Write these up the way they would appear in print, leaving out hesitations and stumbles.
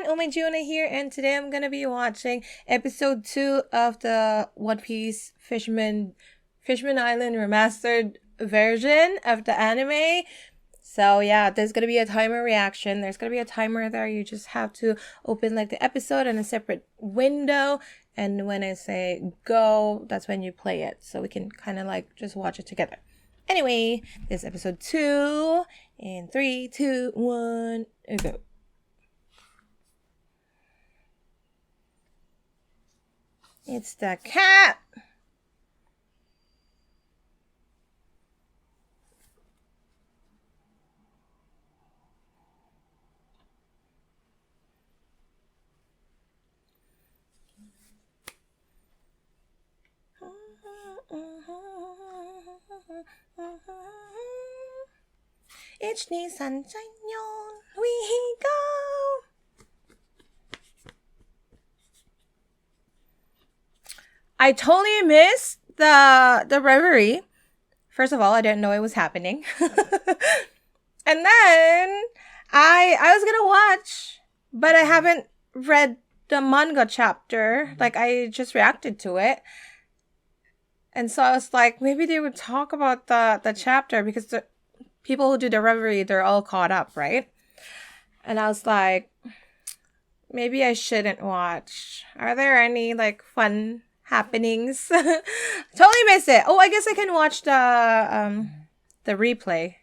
Umejuna here, and today I'm gonna be watching episode 2 of the One Piece Fishman Island remastered version of the anime. So yeah, there's gonna be a timer reaction. There's gonna be a timer there. You just have to open like the episode in a separate window, and when I say go, that's when you play it. So we can kind of like just watch it together. Anyway, this is episode 2 in 3, 2, 1, and go. It's the cat. Ichni Sanjanyon, we go. I totally missed the reverie. First of all, I didn't know it was happening. And then I was gonna watch, but I haven't read the manga chapter. Like I just reacted to it. And so I was like, maybe they would talk about the chapter because the people who do the reverie, they're all caught up, right? And I was like, maybe I shouldn't watch. Are there any like fun happenings? Totally miss it. Oh, I guess I can watch the replay.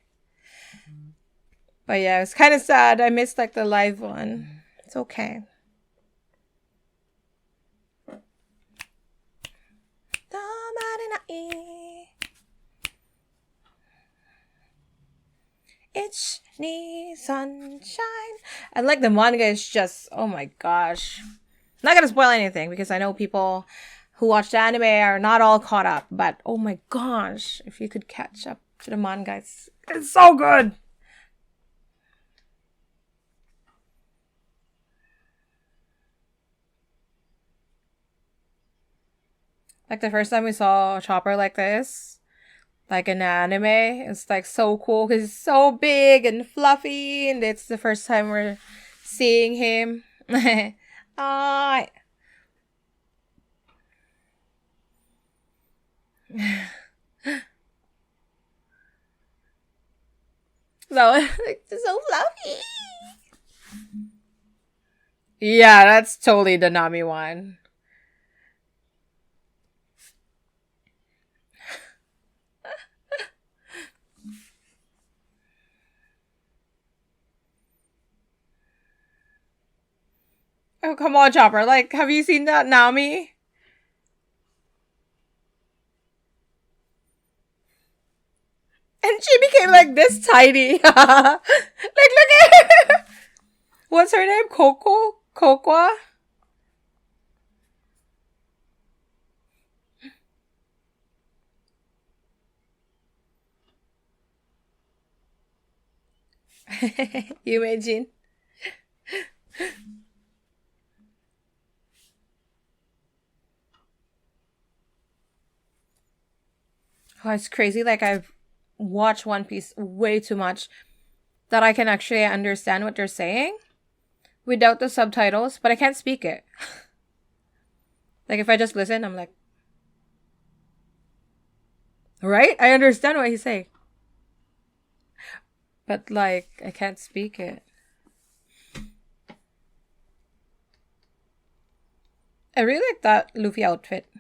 But yeah, it's kind of sad. I missed like the live one. It's okay. It's need sunshine. And like the manga is just, oh my gosh. Not gonna spoil anything because I know people who watch the anime are not all caught up. But oh my gosh, if you could catch up to the manga, it's so good. Like the first time we saw Chopper like this, like in anime, it's like so cool because it's so big and fluffy, and it's the first time we're seeing him. Ah. So it's so fluffy. Yeah, that's totally the Nami one. Oh, come on, Chopper. Like, have you seen that Nami? And she became like this tiny. Like, look at her. What's her name? Coco? Cocoa? You imagine? Oh, it's crazy. Like, I've watched One Piece way too much that I can actually understand what they're saying without the subtitles, but I can't speak it. Like, if I just listen, I'm like, right? I understand what he's saying. But, like, I can't speak it. I really like that Luffy outfit.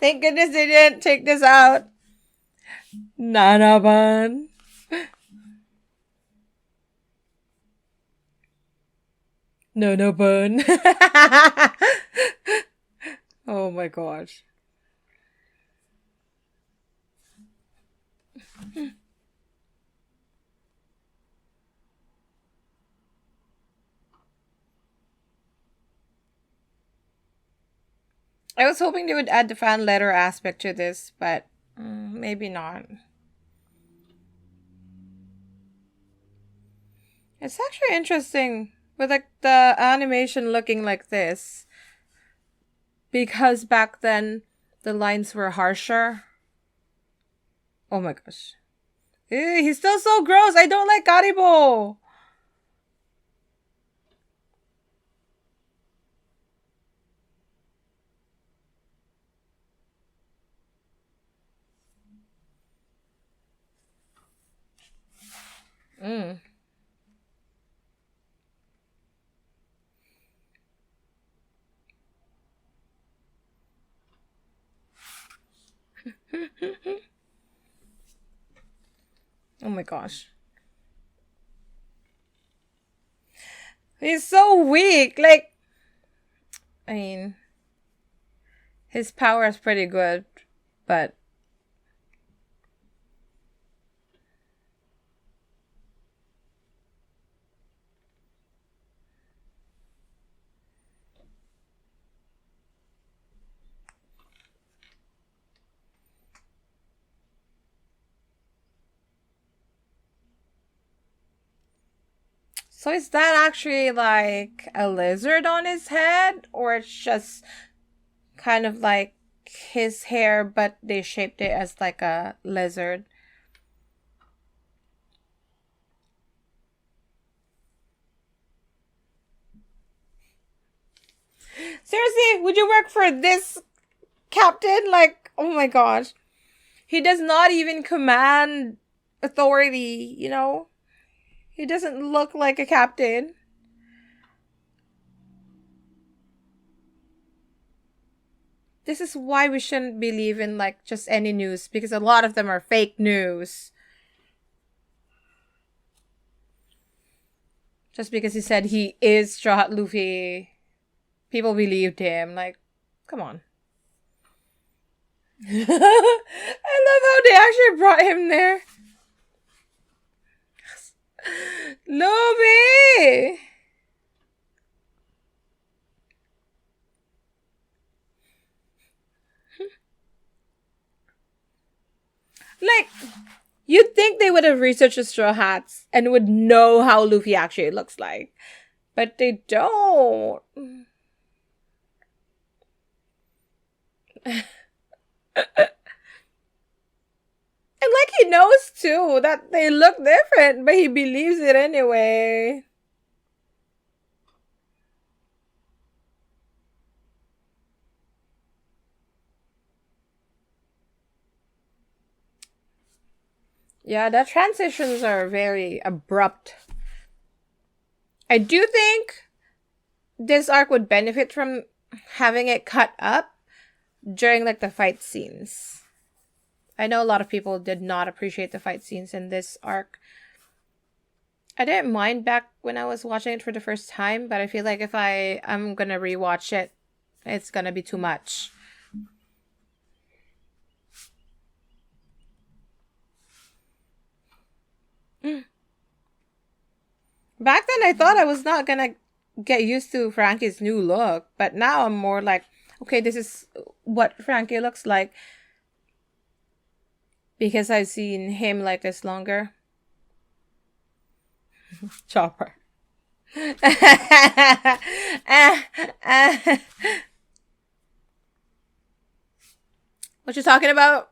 Thank goodness they didn't take this out. Nanaban. Nanaban. Oh my gosh. I was hoping they would add the fan letter aspect to this, but maybe not. It's actually interesting with like the animation looking like this. Because back then the lines were harsher. Oh my gosh. Ew, he's still so gross. I don't like Garibo. Mm. Oh my gosh. He's so weak. Like, I mean, his power is pretty good, but so is that actually like a lizard on his head? Or it's just kind of like his hair, but they shaped it as like a lizard? Seriously, would you work for this captain? Like, oh my gosh. He does not even command authority, you know? He doesn't look like a captain. This is why we shouldn't believe in like just any news, because a lot of them are fake news. Just because he said he is Straw Hat Luffy, people believed him. Like, come on. I love how they actually brought him there. Luffy! Like, you'd think they would have researched the Straw Hats and would know how Luffy actually looks like. But they don't. And like he knows too that they look different, but he believes it anyway. Yeah, the transitions are very abrupt. I do think this arc would benefit from having it cut up during like the fight scenes. I know a lot of people did not appreciate the fight scenes in this arc. I didn't mind back when I was watching it for the first time, but I feel like if I'm gonna rewatch it, it's gonna be too much. Back then, I thought I was not gonna get used to Frankie's new look, but now I'm more like, okay, this is what Frankie looks like because I've seen him like this longer. Chopper. What you talking about?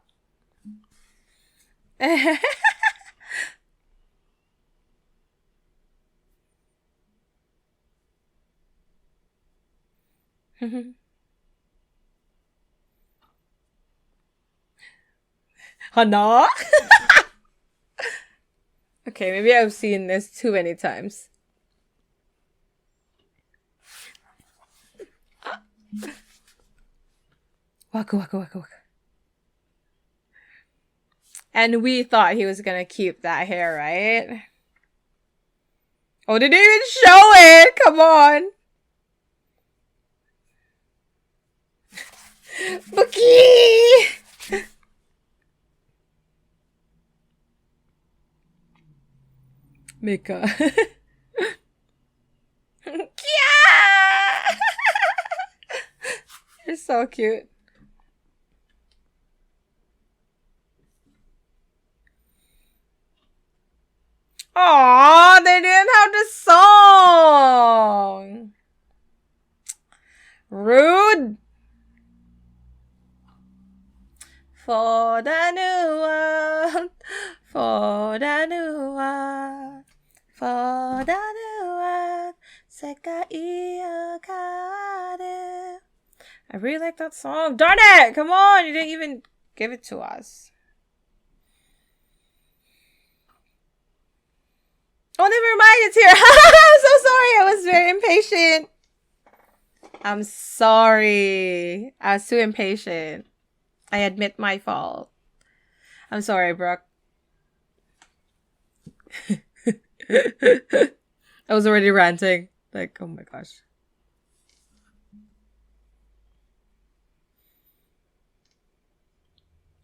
Hana? Okay, maybe I've seen this too many times. Waka waka waka waka. And we thought he was gonna keep that hair, right? Oh, did he even show it? Come on. Bookie! Mika. Kia! You're So cute. Aw, they didn't have the song. Rude. For the new world, for the new world, for the new world, 世界を変わる. I really like that song. Darn it! Come on, you didn't even give it to us. Oh, never mind, it's here. I'm so sorry. I was very impatient. I'm sorry. I was too impatient. I admit my fault. I'm sorry, Brooke. I was already ranting. Like, oh my gosh.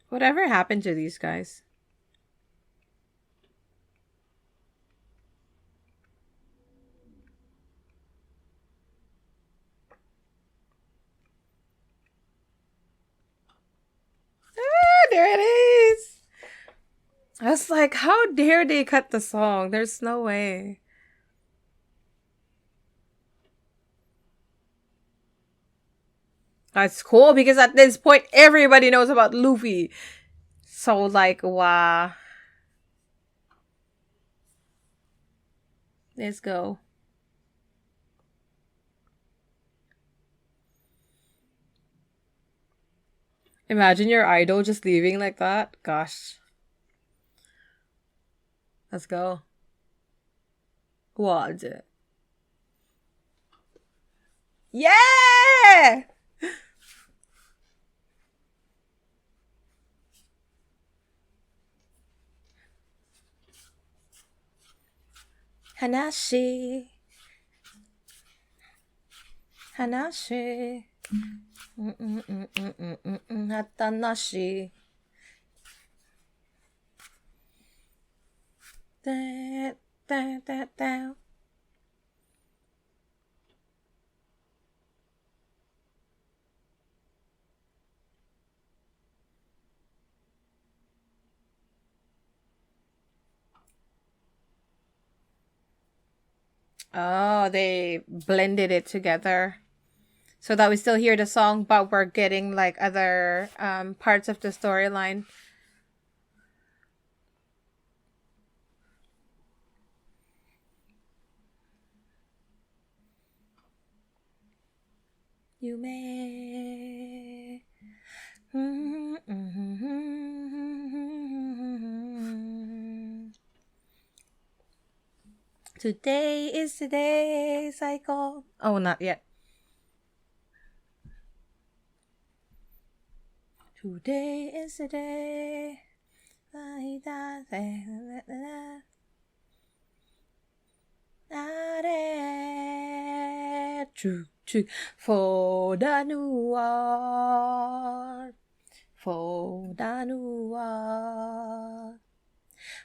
Whatever happened to these guys? Ah, there it is. I was like, how dare they cut the song? There's no way. That's cool because at this point, everybody knows about Luffy. So, like, wow. Let's go. Imagine your idol just leaving like that. Gosh. Let's go. What? Yeah! Hanashi. Hanashi. Hatanashi. Da, da, da, da. Oh, they blended it together so that we still hear the song, but we're getting like other parts of the storyline. Yume. Today is the day cycle. Oh, not yet. Today is the day. For the new world. For the new world.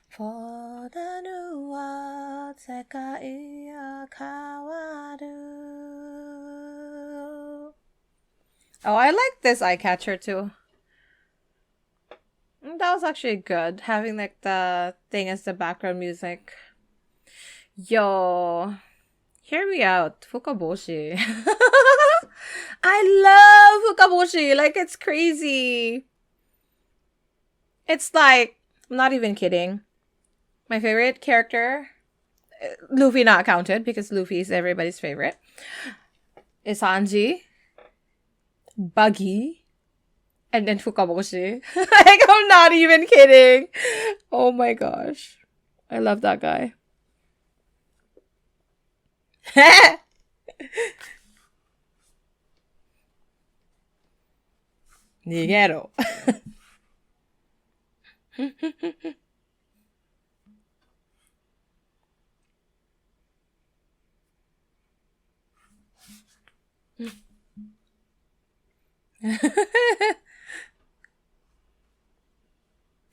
For the new world, 世界が変わる. Oh, I like this eye catcher too. That was actually good, having like the thing as the background music. Yo, hear me out, Fukaboshi. I love Fukaboshi, like it's crazy. It's like, I'm not even kidding. My favorite character, Luffy not counted because Luffy is everybody's favorite, is Sanji, Buggy, and then Fukaboshi. Like, I'm not even kidding. Oh my gosh. I love that guy. Nigero.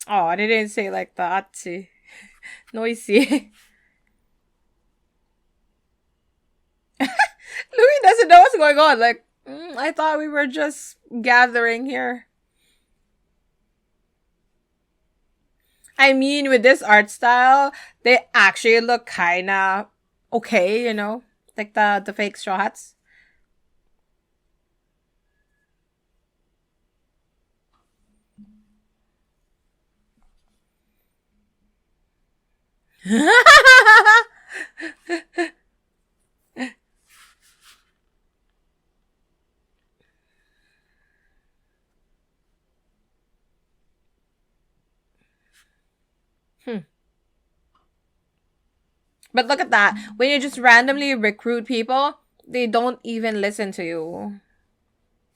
Oh, I didn't say like that. Noisy. Louis doesn't know what's going on. Like, I thought we were just gathering here. I mean, with this art style, they actually look kinda okay, you know? Like the fake straw hats. Hmm. But look at that. When you just randomly recruit people, they don't even listen to you.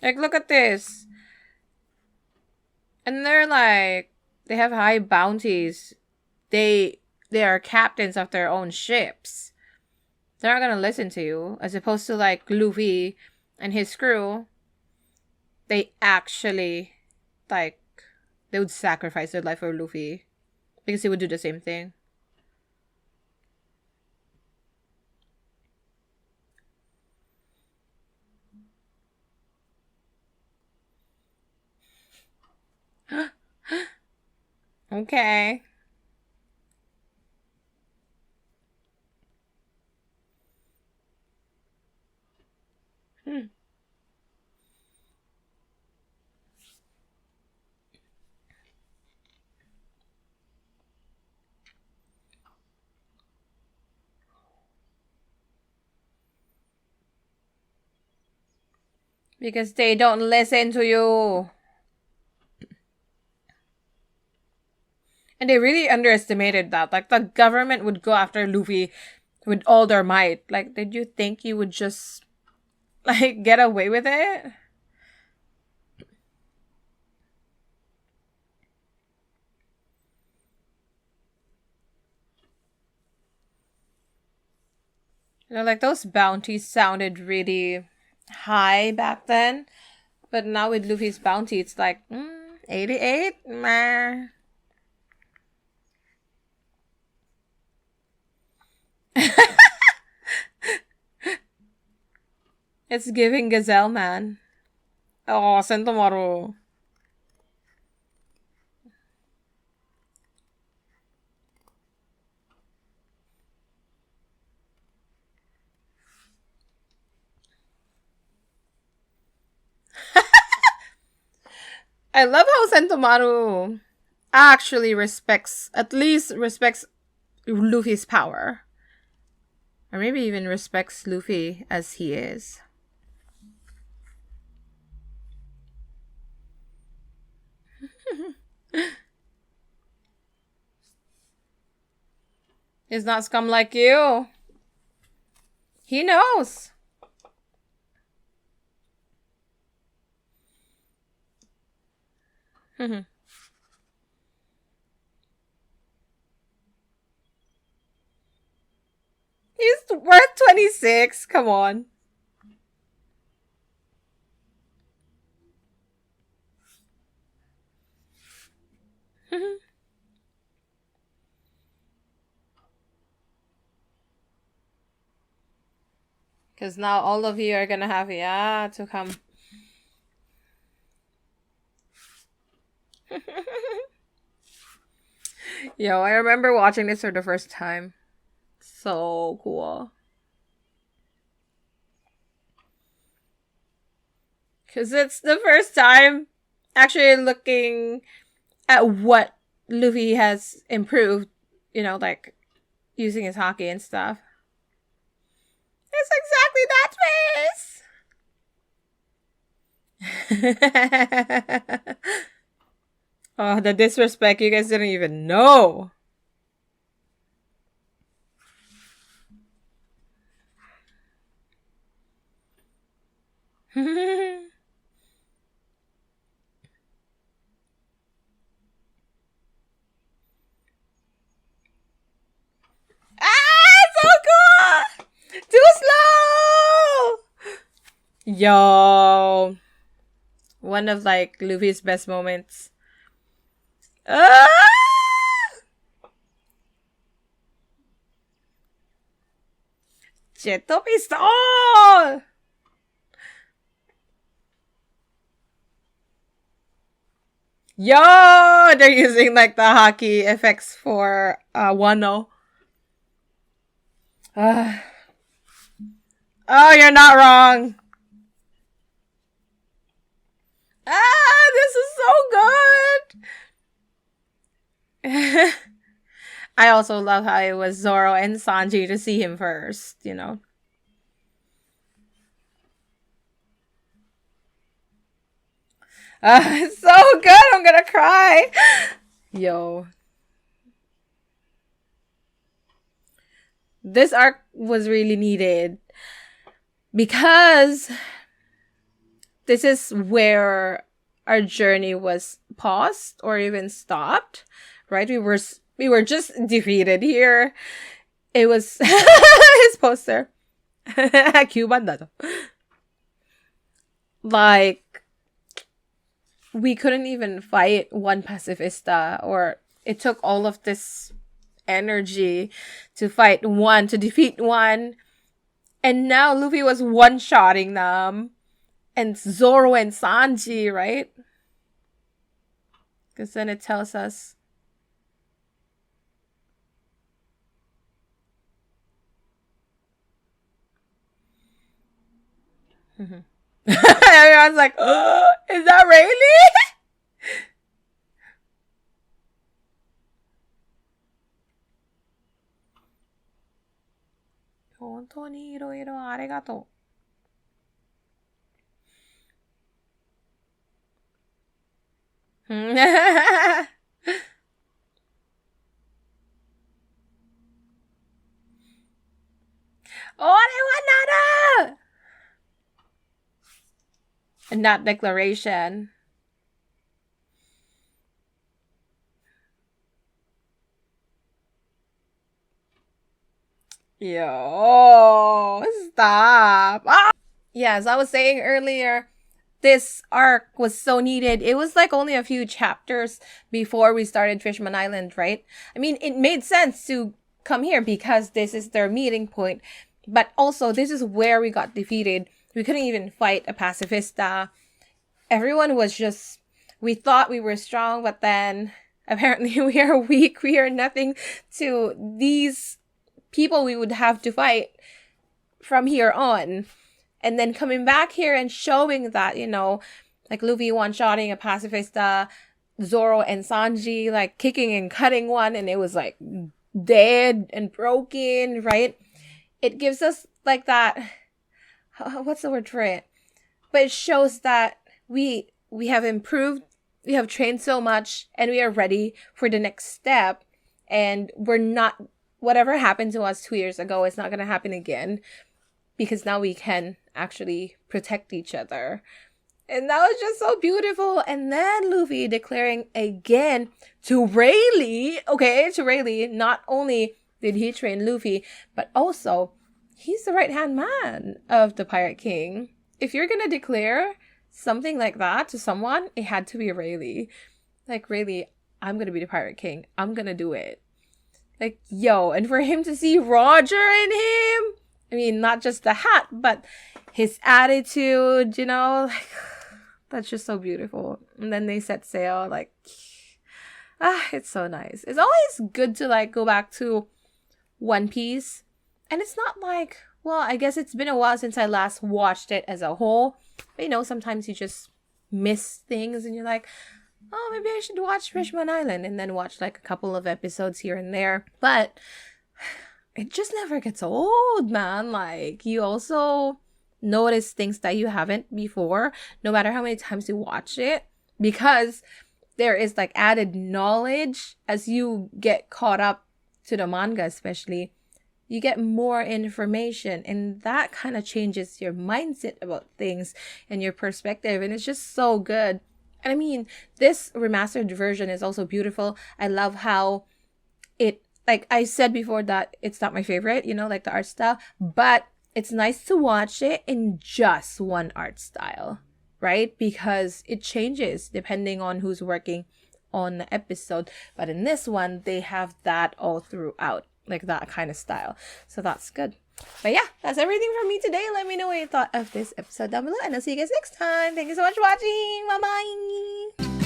Like, look at this. And they're like, they have high bounties. They are captains of their own ships. They're not gonna listen to you. As opposed to like Luffy and his crew, they actually like they would sacrifice their life for Luffy because he would do the same thing. Okay. Hmm. Because they don't listen to you. And they really underestimated that. Like, the government would go after Luffy with all their might. Like, did you think you would just, like, get away with it? You know, like, those bounties sounded really high back then. But now with Luffy's bounty, it's like, 88? Meh. It's giving Gazelle Man. Oh, Sentomaru. I love how Sentomaru actually respects, at least respects Luffy's power. Or maybe even respects Luffy as he is. He's not scum like you. He knows. He's worth 26. Come on. Because now all of you are gonna have to come. Yo, I remember watching this for the first time. So cool. Because it's the first time actually looking at what Luffy has improved, you know, like using his hockey and stuff. It's exactly that face! Oh, the disrespect, you guys didn't even know. So cool! Too slow! Yo. One of like Luffy's best moments. Ah! Jeto pistol! Yo, they're using like the hockey effects for Wano. Uh, oh, you're not wrong. This is so good. I also love how it was Zoro and Sanji to see him first, you know. It's so good. I'm gonna cry. Yo. This arc was really needed because this is where our journey was paused or even stopped, right? We were just defeated here. It was his poster. Cuban na to. Like, we couldn't even fight one pacifista, or it took all of this energy to fight one, to defeat one. And now Luffy was one-shotting them. And Zoro and Sanji, right? Because then it tells us. Everyone's like, oh, is that really? Arigato. Orewa nada! And that declaration. Yo, stop. Ah! Yeah, as I was saying earlier, this arc was so needed. It was like only a few chapters before we started Fishman Island, right? I mean, it made sense to come here because this is their meeting point. But also, this is where we got defeated. We couldn't even fight a pacifista. Everyone was just, we thought we were strong, but then apparently we are weak. We are nothing to these people we would have to fight from here on. And then coming back here and showing that, you know, like Luffy one-shotting a pacifista, Zoro and Sanji like kicking and cutting one, and it was like dead and broken, right? It gives us like that, what's the word for it? But it shows that we have improved, we have trained so much, and we are ready for the next step. And we're not, whatever happened to us 2 years ago, it's not going to happen again. Because now we can actually protect each other. And that was just so beautiful. And then Luffy declaring again to Rayleigh. Okay, to Rayleigh. Not only did he train Luffy, but also he's the right-hand man of the Pirate King. If you're going to declare something like that to someone, it had to be Rayleigh. Like, Rayleigh, I'm going to be the Pirate King. I'm going to do it. Like, yo. And for him to see Roger in him. I mean, not just the hat, but his attitude, you know, like, that's just so beautiful. And then they set sail, like, it's so nice. It's always good to, like, go back to One Piece. And it's not like, well, I guess it's been a while since I last watched it as a whole. But, you know, sometimes you just miss things and you're like, oh, maybe I should watch Fishman Island. And then watch, like, a couple of episodes here and there. But it just never gets old, man. Like, you also notice things that you haven't before, no matter how many times you watch it, because there is like added knowledge as you get caught up to the manga, especially. You get more information, and that kind of changes your mindset about things and your perspective, and it's just so good. And I mean, this remastered version is also beautiful. I love how it, like I said before, that it's not my favorite, you know, like the art style, but it's nice to watch it in just one art style, right? Because it changes depending on who's working on the episode. But in this one, they have that all throughout, like that kind of style. So that's good. But yeah, that's everything from me today. Let me know what you thought of this episode down below, and I'll see you guys next time. Thank you so much for watching. Bye-bye.